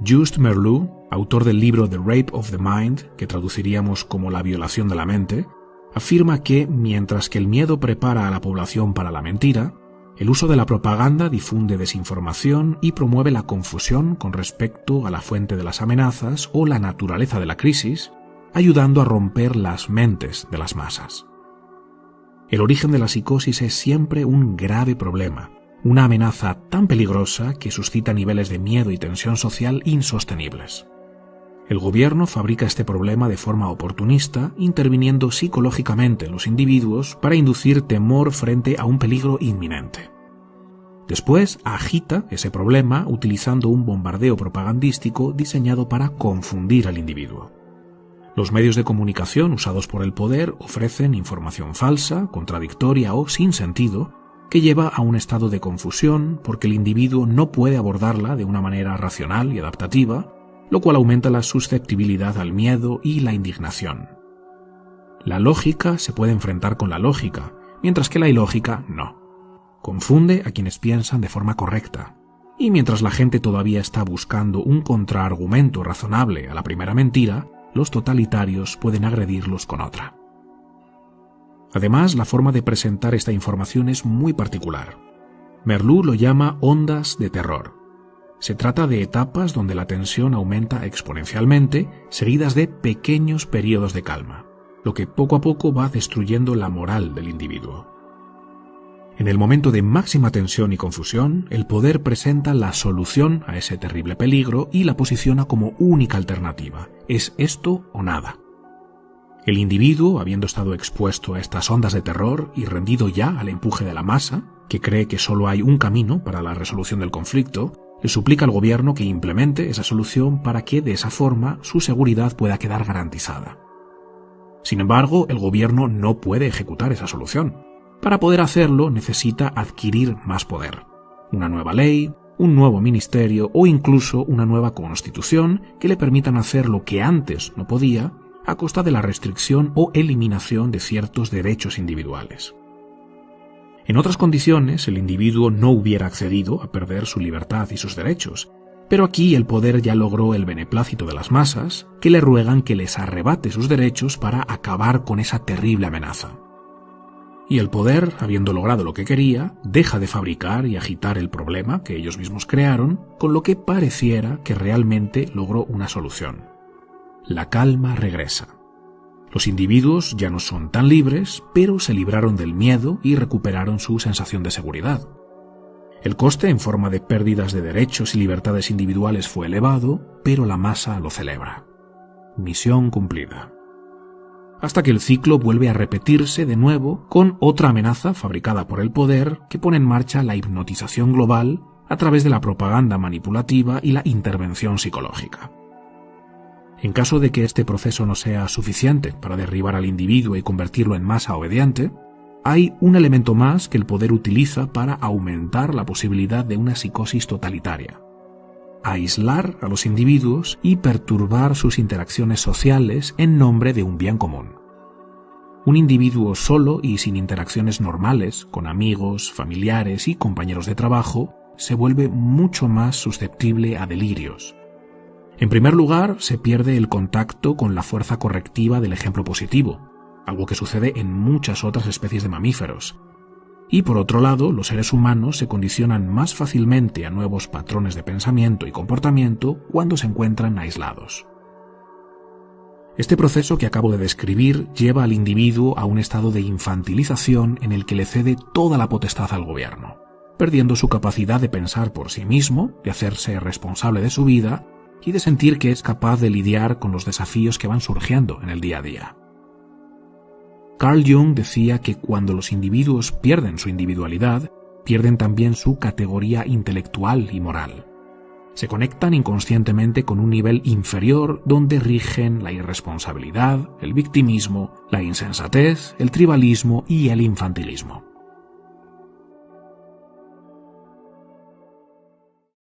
Just Merleau, autor del libro The Rape of the Mind, que traduciríamos como La violación de la mente, afirma que, mientras que el miedo prepara a la población para la mentira, el uso de la propaganda difunde desinformación y promueve la confusión con respecto a la fuente de las amenazas o la naturaleza de la crisis, ayudando a romper las mentes de las masas. El origen de la psicosis es siempre un grave problema, una amenaza tan peligrosa que suscita niveles de miedo y tensión social insostenibles. El gobierno fabrica este problema de forma oportunista, interviniendo psicológicamente en los individuos para inducir temor frente a un peligro inminente. Después agita ese problema utilizando un bombardeo propagandístico diseñado para confundir al individuo. Los medios de comunicación usados por el poder ofrecen información falsa, contradictoria o sin sentido, que lleva a un estado de confusión porque el individuo no puede abordarla de una manera racional y adaptativa, lo cual aumenta la susceptibilidad al miedo y la indignación. La lógica se puede enfrentar con la lógica, mientras que la ilógica no. Confunde a quienes piensan de forma correcta, y mientras la gente todavía está buscando un contraargumento razonable a la primera mentira, los totalitarios pueden agredirlos con otra. Además, la forma de presentar esta información es muy particular. Merleau lo llama ondas de terror. Se trata de etapas donde la tensión aumenta exponencialmente, seguidas de pequeños periodos de calma, lo que poco a poco va destruyendo la moral del individuo. En el momento de máxima tensión y confusión, el poder presenta la solución a ese terrible peligro y la posiciona como única alternativa. Es esto o nada. El individuo, habiendo estado expuesto a estas ondas de terror y rendido ya al empuje de la masa, que cree que solo hay un camino para la resolución del conflicto, le suplica al gobierno que implemente esa solución para que, de esa forma, su seguridad pueda quedar garantizada. Sin embargo, el gobierno no puede ejecutar esa solución. Para poder hacerlo, necesita adquirir más poder. Una nueva ley, un nuevo ministerio o incluso una nueva constitución que le permitan hacer lo que antes no podía a costa de la restricción o eliminación de ciertos derechos individuales. En otras condiciones, el individuo no hubiera accedido a perder su libertad y sus derechos, pero aquí el poder ya logró el beneplácito de las masas, que le ruegan que les arrebate sus derechos para acabar con esa terrible amenaza. Y el poder, habiendo logrado lo que quería, deja de fabricar y agitar el problema que ellos mismos crearon, con lo que pareciera que realmente logró una solución. La calma regresa. Los individuos ya no son tan libres, pero se libraron del miedo y recuperaron su sensación de seguridad. El coste en forma de pérdidas de derechos y libertades individuales fue elevado, pero la masa lo celebra. Misión cumplida. Hasta que el ciclo vuelve a repetirse de nuevo con otra amenaza fabricada por el poder que pone en marcha la hipnotización global a través de la propaganda manipulativa y la intervención psicológica. En caso de que este proceso no sea suficiente para derribar al individuo y convertirlo en masa obediente, hay un elemento más que el poder utiliza para aumentar la posibilidad de una psicosis totalitaria: aislar a los individuos y perturbar sus interacciones sociales en nombre de un bien común. Un individuo solo y sin interacciones normales con amigos, familiares y compañeros de trabajo se vuelve mucho más susceptible a delirios. En primer lugar, se pierde el contacto con la fuerza correctiva del ejemplo positivo, algo que sucede en muchas otras especies de mamíferos. Y por otro lado, los seres humanos se condicionan más fácilmente a nuevos patrones de pensamiento y comportamiento cuando se encuentran aislados. Este proceso que acabo de describir lleva al individuo a un estado de infantilización en el que le cede toda la potestad al gobierno, perdiendo su capacidad de pensar por sí mismo, de hacerse responsable de su vida y de sentir que es capaz de lidiar con los desafíos que van surgiendo en el día a día. Carl Jung decía que cuando los individuos pierden su individualidad, pierden también su categoría intelectual y moral. Se conectan inconscientemente con un nivel inferior donde rigen la irresponsabilidad, el victimismo, la insensatez, el tribalismo y el infantilismo.